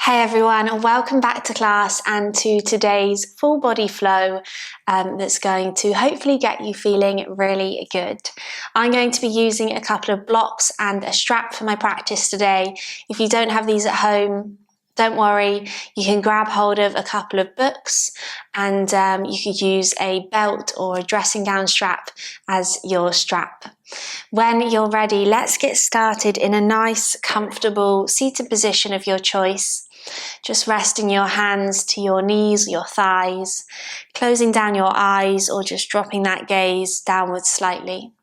Hey everyone, and welcome back to class and to today's full body flow that's going to hopefully get you feeling really good. I'm going to be using a couple of blocks and a strap for my practice today. If you don't have these at home, don't worry, you can grab hold of a couple of books and you could use a belt or a dressing gown strap as your strap. When you're ready, let's get started in a nice, comfortable, seated position of your choice. Just resting your hands to your knees, your thighs, closing down your eyes or just dropping that gaze downwards slightly.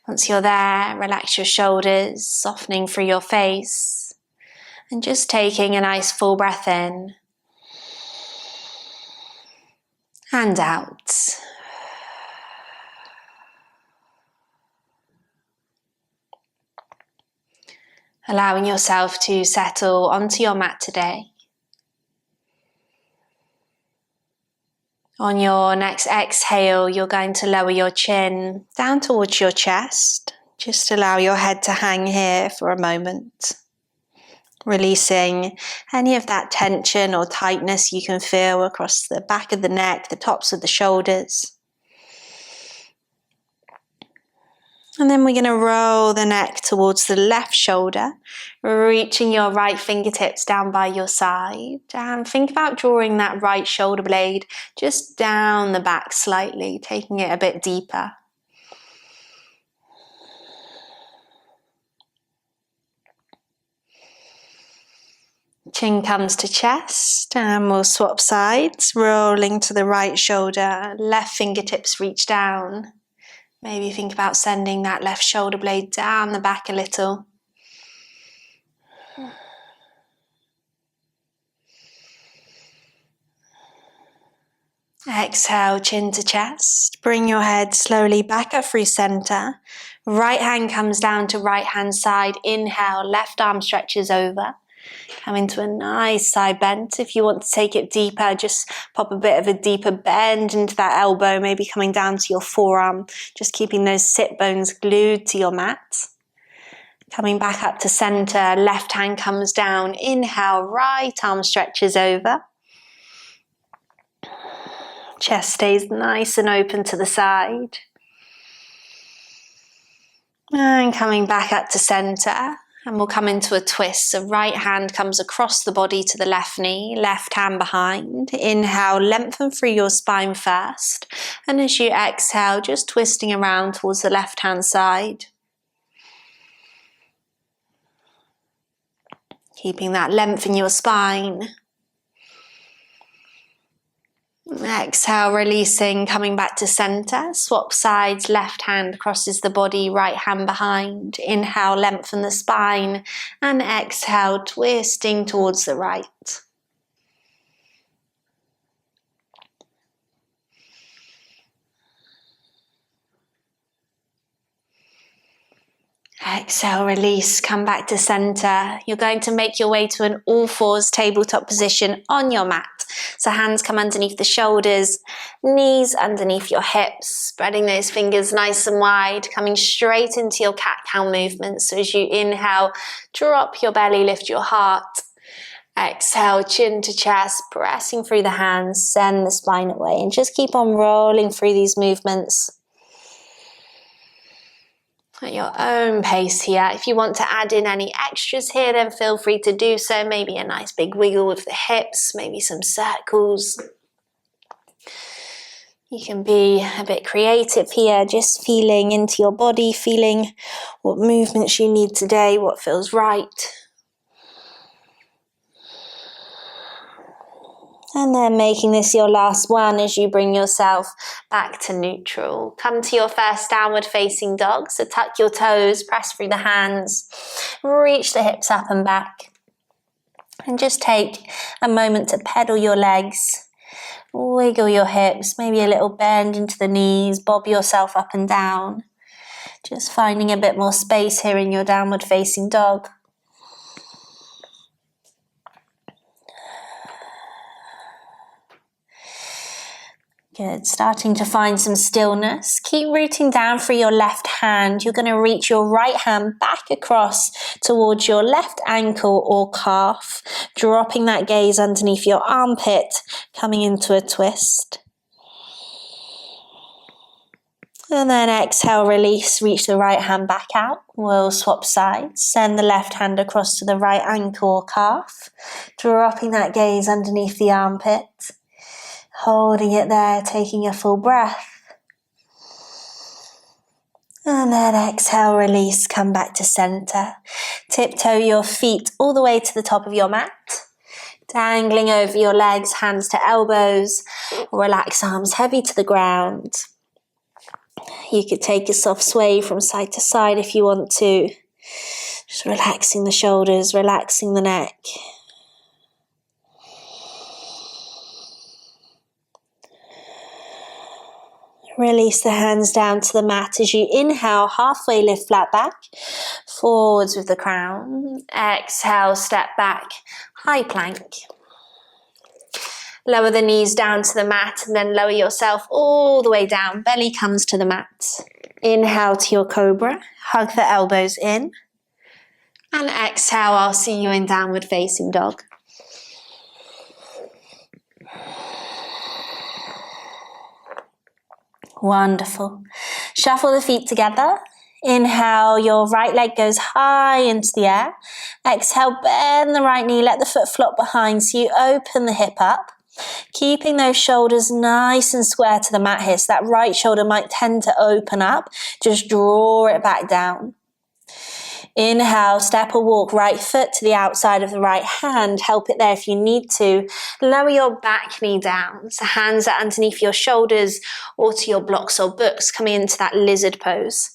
Once you're there, relax your shoulders, softening through your face, and just taking a nice full breath in and out. Allowing yourself to settle onto your mat today. On your next exhale, you're going to lower your chin down towards your chest. Just allow your head to hang here for a moment. Releasing any of that tension or tightness you can feel across the back of the neck, the tops of the shoulders. And then we're going to roll the neck towards the left shoulder, reaching your right fingertips down by your side. And think about drawing that right shoulder blade just down the back slightly, taking it a bit deeper. Chin comes to chest, and we'll swap sides, rolling to the right shoulder, left fingertips reach down. Maybe think about sending that left shoulder blade down the back a little. Exhale, chin to chest. Bring your head slowly back up through center. Right hand comes down to right hand side. Inhale, left arm stretches over. Come into a nice side bend. If you want to take it deeper, just pop a bit of a deeper bend into that elbow, maybe coming down to your forearm, just keeping those sit bones glued to your mat. Coming back up to center, left hand comes down. Inhale, right arm stretches over. Chest stays nice and open to the side. And coming back up to center. And we'll come into a twist. So right hand comes across the body to the left knee, left hand behind. Inhale, lengthen through your spine first. And as you exhale, just twisting around towards the left hand side. Keeping that length in your spine. Exhale, releasing, coming back to center. Swap sides, left hand crosses the body, right hand behind. Inhale, lengthen the spine. And exhale, twisting towards the right. Exhale, release, come back to center. You're going to make your way to an all fours tabletop position on your mat. So hands come underneath the shoulders, knees underneath your hips, spreading those fingers nice and wide, coming straight into your cat-cow movement. So as you inhale, drop your belly, lift your heart. Exhale, chin to chest, pressing through the hands, send the spine away, and just keep on rolling through these movements at your own pace here. If you want to add in any extras here, then feel free to do so. Maybe a nice big wiggle with the hips, maybe some circles. You can be a bit creative here, just feeling into your body, feeling what movements you need today, what feels right. And then making this your last one as you bring yourself back to neutral. Come to your first downward facing dog. So tuck your toes, press through the hands, reach the hips up and back. And just take a moment to pedal your legs, wiggle your hips, maybe a little bend into the knees, bob yourself up and down. Just finding a bit more space here in your downward facing dog. Good, starting to find some stillness. Keep rooting down through your left hand. You're going to reach your right hand back across towards your left ankle or calf, dropping that gaze underneath your armpit, coming into a twist. And then exhale, release, reach the right hand back out. We'll swap sides. Send the left hand across to the right ankle or calf, dropping that gaze underneath the armpit. Holding it there, taking a full breath. And then exhale, release, come back to center. Tiptoe your feet all the way to the top of your mat. Dangling over your legs, hands to elbows. Relax arms heavy to the ground. You could take a soft sway from side to side if you want to. Just relaxing the shoulders, relaxing the neck. Release the hands down to the mat as you inhale, halfway lift flat back, forwards with the crown. Exhale, step back, high plank. Lower the knees down to the mat and then lower yourself all the way down. Belly comes to the mat. Inhale to your cobra, hug the elbows in. And exhale, I'll see you in downward facing dog. Wonderful. Shuffle the feet together. Inhale, your right leg goes high into the air. Exhale, bend the right knee, let the foot flop behind so you open the hip up. Keeping those shoulders nice and square to the mat here, so that right shoulder might tend to open up. Just draw it back down. Inhale, step or walk right foot to the outside of the right hand. Help it there if you need to. Lower your back knee down. So hands are underneath your shoulders or to your blocks or books, coming into that lizard pose.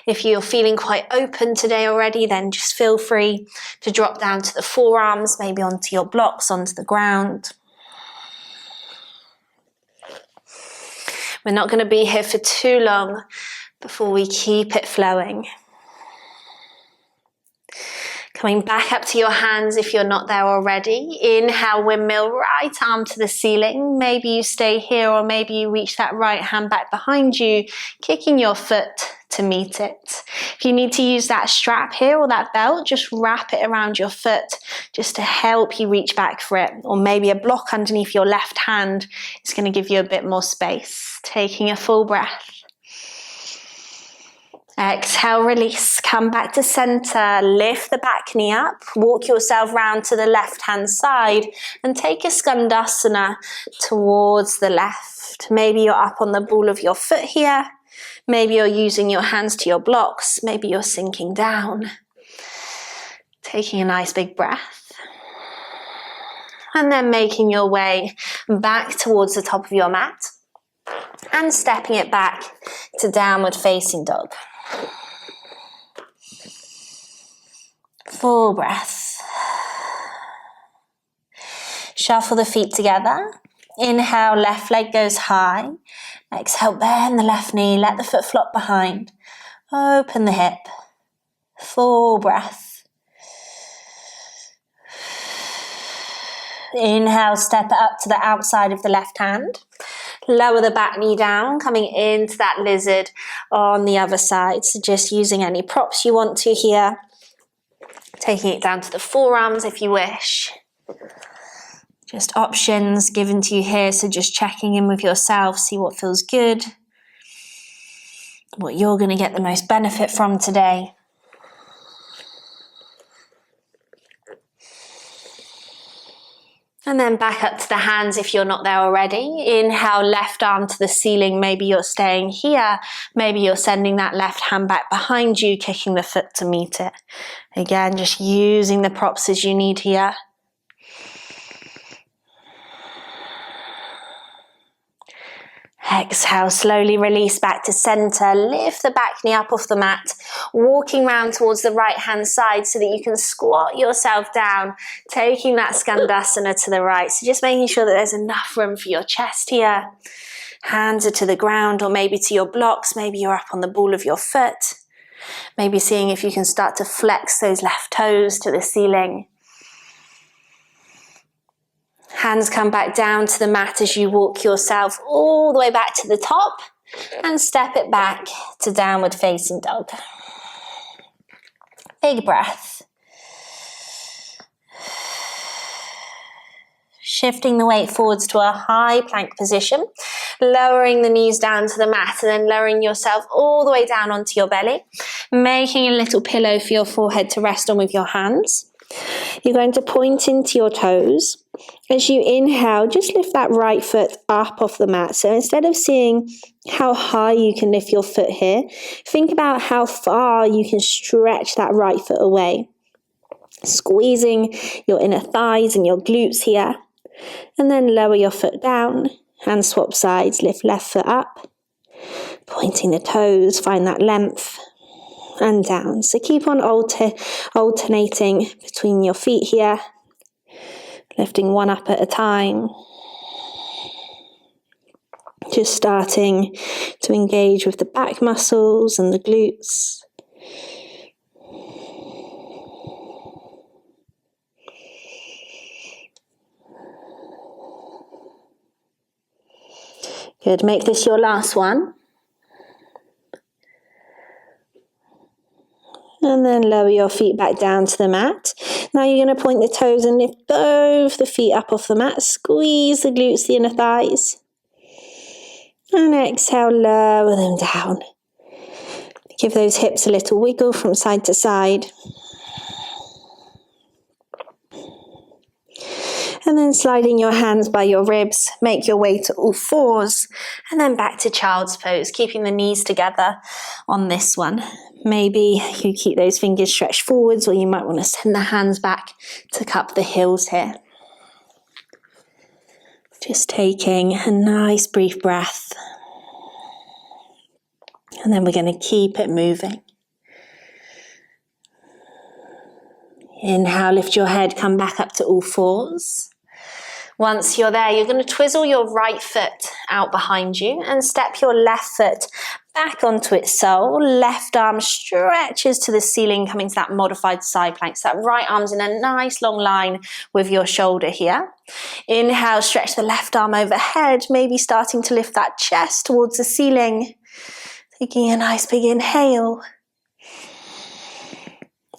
If you're feeling quite open today already, then just feel free to drop down to the forearms, maybe onto your blocks, onto the ground. We're not going to be here for too long before we keep it flowing. Coming back up to your hands if you're not there already. Inhale, windmill, right arm to the ceiling. Maybe you stay here or maybe you reach that right hand back behind you, kicking your foot to meet it. If you need to use that strap here or that belt, just wrap it around your foot just to help you reach back for it. Or maybe a block underneath your left hand is going to give you a bit more space. Taking a full breath. Exhale, release, come back to center, lift the back knee up, walk yourself round to the left hand side and take a skandasana towards the left. Maybe you're up on the ball of your foot here, maybe you're using your hands to your blocks, maybe you're sinking down. Taking a nice big breath. And then making your way back towards the top of your mat and stepping it back to downward facing dog. Full breath. Shuffle the feet together. Inhale, left leg goes high. Exhale, bend the left knee, let the foot flop behind. Open the hip. Full breath. Inhale, step it up to the outside of the left hand. Lower the back knee down, coming into that lizard on the other side. So just using any props you want to here. Taking it down to the forearms if you wish. Just options given to you here, so just checking in with yourself, see what feels good, what you're going to get the most benefit from today. And then back up to the hands if you're not there already. Inhale, left arm to the ceiling. Maybe you're staying here. Maybe you're sending that left hand back behind you, kicking the foot to meet it. Again, just using the props as you need here. Exhale, slowly release back to center. Lift the back knee up off the mat, walking round towards the right hand side so that you can squat yourself down, taking that skandasana to the right. So just making sure that there's enough room for your chest here. Hands are to the ground or maybe to your blocks. Maybe you're up on the ball of your foot. Maybe seeing if you can start to flex those left toes to the ceiling. Hands come back down to the mat as you walk yourself all the way back to the top and step it back to downward facing dog. Big breath. Shifting the weight forwards to a high plank position, lowering the knees down to the mat and then lowering yourself all the way down onto your belly, making a little pillow for your forehead to rest on with your hands. You're going to point into your toes. As you inhale, just lift that right foot up off the mat. So instead of seeing how high you can lift your foot here, think about how far you can stretch that right foot away. Squeezing your inner thighs and your glutes here. And then lower your foot down. Hand swap sides, lift left foot up. Pointing the toes, find that length. And down. So keep on alternating between your feet here. Lifting one up at a time. Just starting to engage with the back muscles and the glutes. Good, make this your last one. And then lower your feet back down to the mat. Now you're going to point the toes and lift both the feet up off the mat. Squeeze the glutes, the inner thighs. And exhale, lower them down. Give those hips a little wiggle from side to side. And then sliding your hands by your ribs, make your way to all fours, and then back to child's pose, keeping the knees together on this one. Maybe you keep those fingers stretched forwards, or you might want to send the hands back to cup the heels here. Just taking a nice brief breath. And then we're going to keep it moving. Inhale, lift your head, come back up to all fours. Once you're there, you're going to twizzle your right foot out behind you and step your left foot back onto its sole. Left arm stretches to the ceiling, coming to that modified side plank. So that right arm's in a nice long line with your shoulder here. Inhale, stretch the left arm overhead, maybe starting to lift that chest towards the ceiling. Taking a nice big inhale.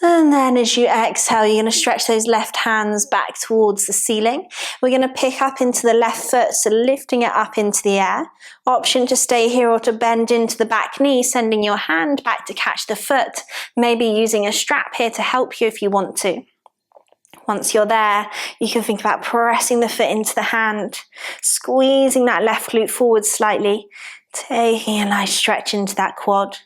And then as you exhale, you're going to stretch those left hands back towards the ceiling. We're going to pick up into the left foot, so lifting it up into the air. Option to stay here or to bend into the back knee, sending your hand back to catch the foot. Maybe using a strap here to help you if you want to. Once you're there, you can think about pressing the foot into the hand, squeezing that left glute forward slightly, taking a nice stretch into that quad.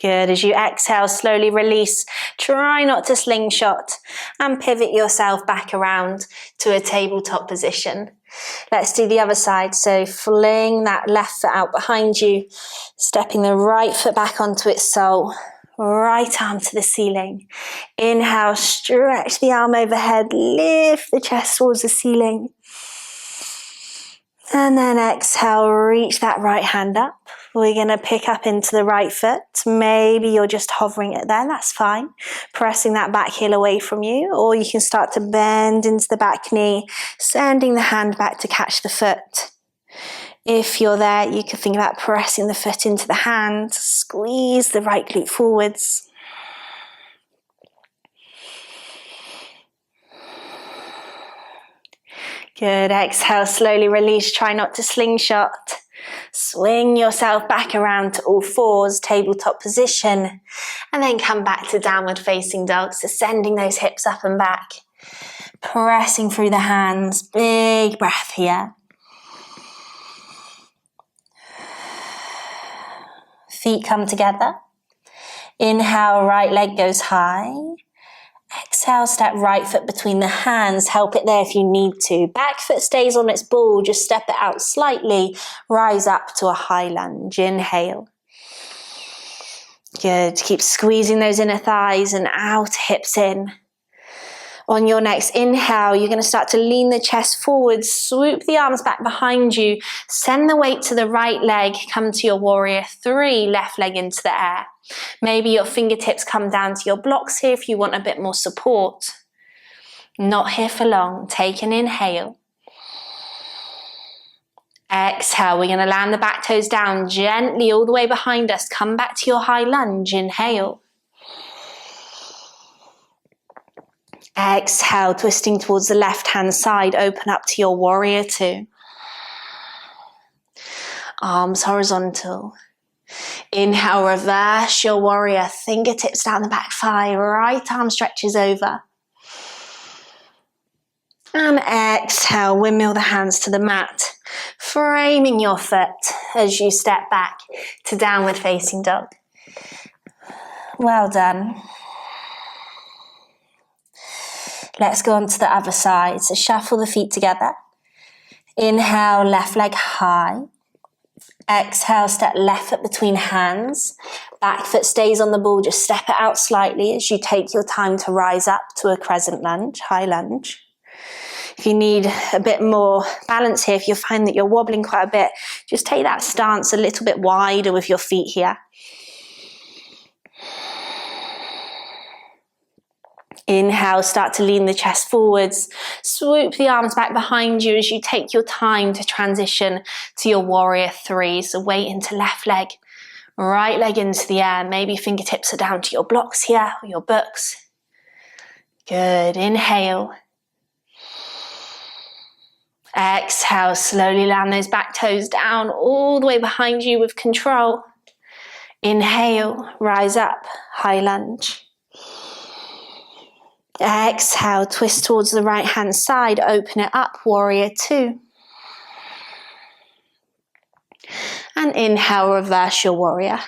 Good. As you exhale, slowly release. Try not to slingshot and pivot yourself back around to a tabletop position. Let's do the other side. So fling that left foot out behind you, stepping the right foot back onto its sole. Right arm to the ceiling. Inhale, stretch the arm overhead, lift the chest towards the ceiling. And then exhale, reach that right hand up. We're going to pick up into the right foot. Maybe you're just hovering it there, that's fine. Pressing that back heel away from you, or you can start to bend into the back knee, sending the hand back to catch the foot. If you're there, you can think about pressing the foot into the hand, squeeze the right glute forwards. Good, exhale, slowly release, try not to slingshot. Swing yourself back around to all fours, tabletop position, and then come back to downward facing dog, so sending those hips up and back. Pressing through the hands, big breath here. Feet come together. Inhale, right leg goes high. Exhale, step right foot between the hands. Help it there if you need to. Back foot stays on its ball. Just step it out slightly. Rise up to a high lunge. Inhale. Good. Keep squeezing those inner thighs and outer hips in. On your next inhale, you're going to start to lean the chest forward. Swoop the arms back behind you. Send the weight to the right leg. Come to your warrior three. Left leg into the air. Maybe your fingertips come down to your blocks here if you want a bit more support. Not here for long. Take an inhale. Exhale. We're going to land the back toes down gently all the way behind us. Come back to your high lunge. Inhale. Exhale, twisting towards the left-hand side, open up to your warrior two. Arms horizontal. Inhale, reverse your warrior, fingertips down the back thigh, right arm stretches over. And exhale, windmill the hands to the mat, framing your foot as you step back to downward facing dog. Well done. Let's go on to the other side. So shuffle the feet together. Inhale, left leg high. Exhale, step left foot between hands. Back foot stays on the ball, just step it out slightly as you take your time to rise up to a crescent lunge, high lunge. If you need a bit more balance here, if you find that you're wobbling quite a bit, just take that stance a little bit wider with your feet here. Inhale, start to lean the chest forwards. Swoop the arms back behind you as you take your time to transition to your warrior three. So weight into left leg, right leg into the air. Maybe fingertips are down to your blocks here or your books. Good. Inhale. Exhale, slowly land those back toes down all the way behind you with control. Inhale, rise up, high lunge. Exhale, twist towards the right hand side, open it up, warrior two. And inhale, reverse your warrior.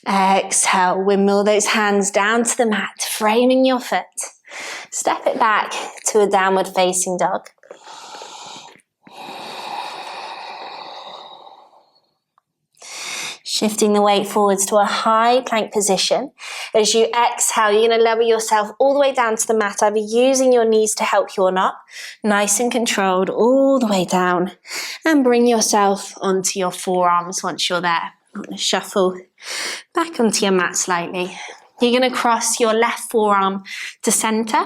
Exhale, windmill those hands down to the mat, framing your foot. Step it back to a downward facing dog. Shifting the weight forwards to a high plank position. As you exhale, you're going to lower yourself all the way down to the mat, either using your knees to help you or not. Nice and controlled all the way down. And bring yourself onto your forearms once you're there. I'm going to shuffle back onto your mat slightly. You're going to cross your left forearm to center,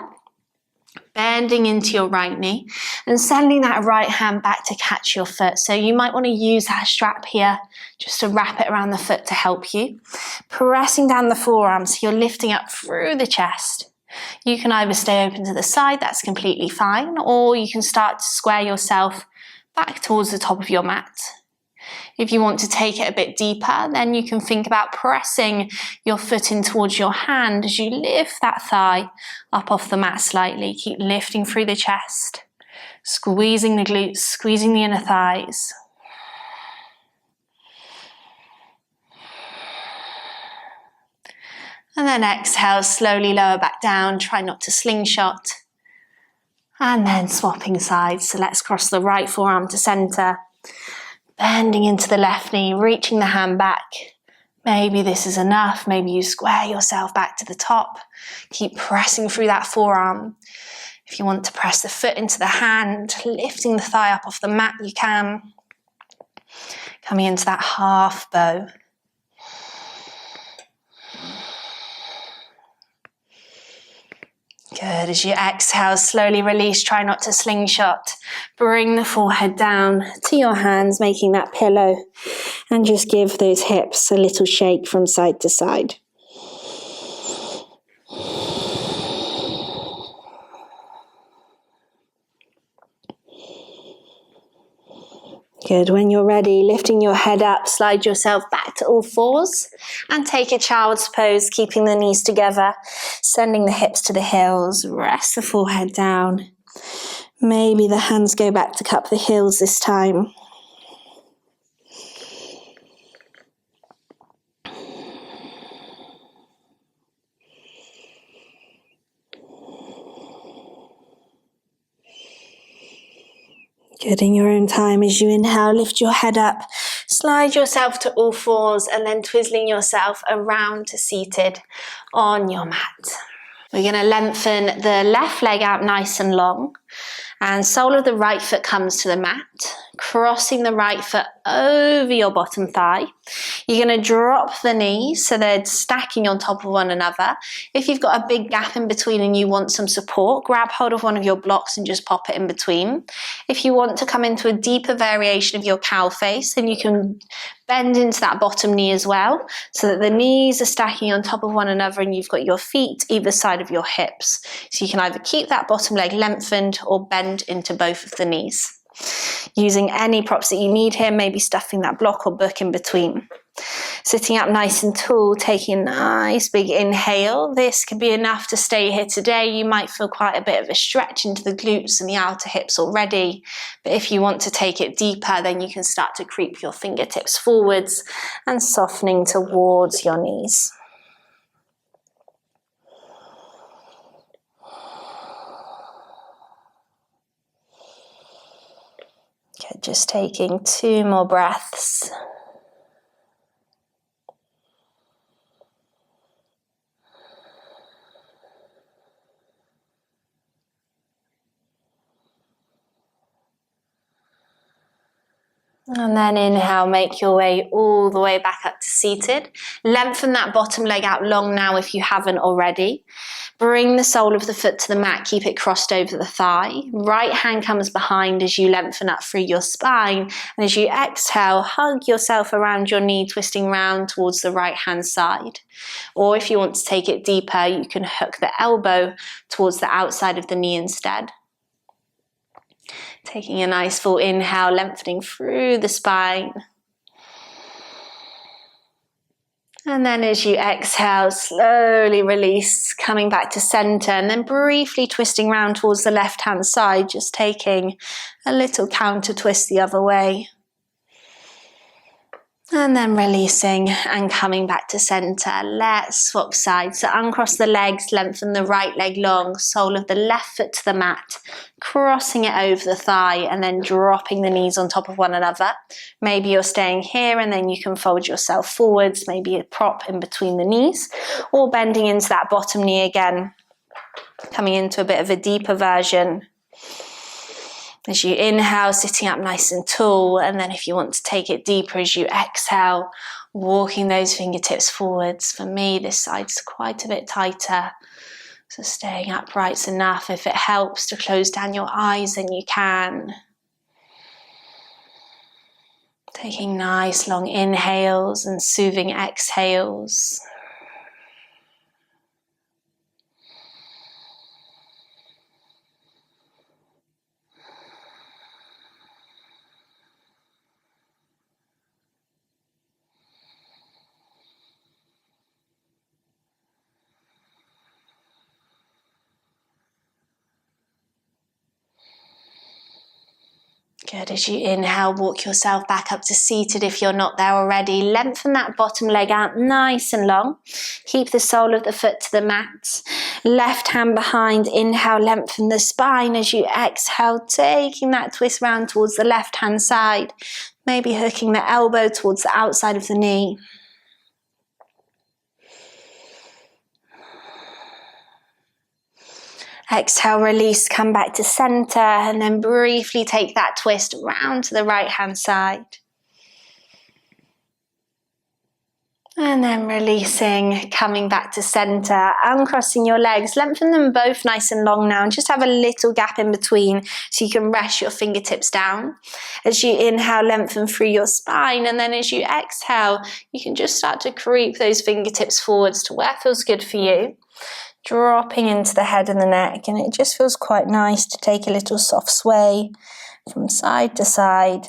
bending into your right knee and sending that right hand back to catch your foot. So you might want to use that strap here just to wrap it around the foot to help you. Pressing down the forearm so you're lifting up through the chest. You can either stay open to the side, that's completely fine, or you can start to square yourself back towards the top of your mat. If you want to take it a bit deeper, then you can think about pressing your foot in towards your hand as you lift that thigh up off the mat slightly. Keep lifting through the chest, squeezing the glutes, squeezing the inner thighs. And then exhale, slowly lower back down. Try not to slingshot. And then swapping sides. So let's cross the right forearm to center. Bending into the left knee, reaching the hand back. Maybe this is enough. Maybe you square yourself back to the top. Keep pressing through that forearm. If you want to press the foot into the hand, lifting the thigh up off the mat, you can. Coming into that half bow. Good. As you exhale, slowly release. Try not to slingshot. Bring the forehead down to your hands, making that pillow. And just give those hips a little shake from side to side. Good. When you're ready, lifting your head up, slide yourself back to all fours and take a child's pose, keeping the knees together, sending the hips to the heels, rest the forehead down. Maybe the hands go back to cup the heels this time. Good. In your own time, as you inhale, lift your head up, slide yourself to all fours and then twizzling yourself around to seated on your mat. We're going to lengthen the left leg out nice and long, and sole of the right foot comes to the mat. crossing the right foot over your bottom thigh. You're going to drop the knees so they're stacking on top of one another. If you've got a big gap in between and you want some support, grab hold of one of your blocks and just pop it in between. If you want to come into a deeper variation of your cow face, then you can bend into that bottom knee as well, so that the knees are stacking on top of one another and you've got your feet either side of your hips. So you can either keep that bottom leg lengthened or bend into both of the knees. Using any props that you need here, maybe stuffing that block or book in between. Sitting up nice and tall, taking a nice big inhale. This could be enough to stay here today. You might feel quite a bit of a stretch into the glutes and the outer hips already. But if you want to take it deeper, then you can start to creep your fingertips forwards and softening towards your knees. Okay, just taking 2 more breaths. And then inhale, make your way all the way back up to seated. Lengthen that bottom leg out long now if you haven't already. Bring the sole of the foot to the mat, keep it crossed over the thigh. Right hand comes behind as you lengthen up through your spine. And as you exhale, hug yourself around your knee, twisting round towards the right hand side. Or if you want to take it deeper, you can hook the elbow towards the outside of the knee instead. Taking a nice full inhale, lengthening through the spine. And then as you exhale, slowly release, coming back to center and then briefly twisting round towards the left-hand side, just taking a little counter twist the other way. And then releasing and coming back to center. Let's swap sides. So uncross the legs, lengthen the right leg long, sole of the left foot to the mat, crossing it over the thigh and then dropping the knees on top of one another. Maybe you're staying here and then you can fold yourself forwards, maybe a prop in between the knees, or bending into that bottom knee again, coming into a bit of a deeper version. As you inhale, sitting up nice and tall, and then if you want to take it deeper as you exhale, walking those fingertips forwards. For me, this side's quite a bit tighter, so staying upright's enough. If it helps to close down your eyes, then you can. Taking nice long inhales and soothing exhales. Good. As you inhale, walk yourself back up to seated if you're not there already. Lengthen that bottom leg out nice and long. Keep the sole of the foot to the mat. Left hand behind. Inhale, lengthen the spine. As you exhale, taking that twist round towards the left hand side. Maybe hooking the elbow towards the outside of the knee. Exhale, release, come back to center, and then briefly take that twist round to the right hand side. And then releasing, coming back to center, uncrossing your legs, lengthen them both nice and long now, and just have a little gap in between so you can rest your fingertips down. As you inhale, lengthen through your spine, and then as you exhale, you can just start to creep those fingertips forwards to where feels good for you. Dropping into the head and the neck, and it just feels quite nice to take a little soft sway from side to side.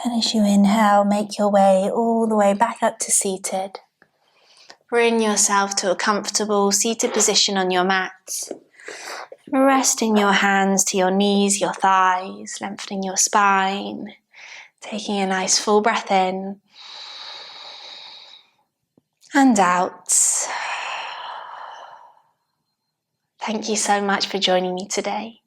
And as you inhale, make your way all the way back up to seated. Bring yourself to a comfortable seated position on your mat. Resting your hands to your knees, your thighs, lengthening your spine. Taking a nice full breath in and out. Thank you so much for joining me today.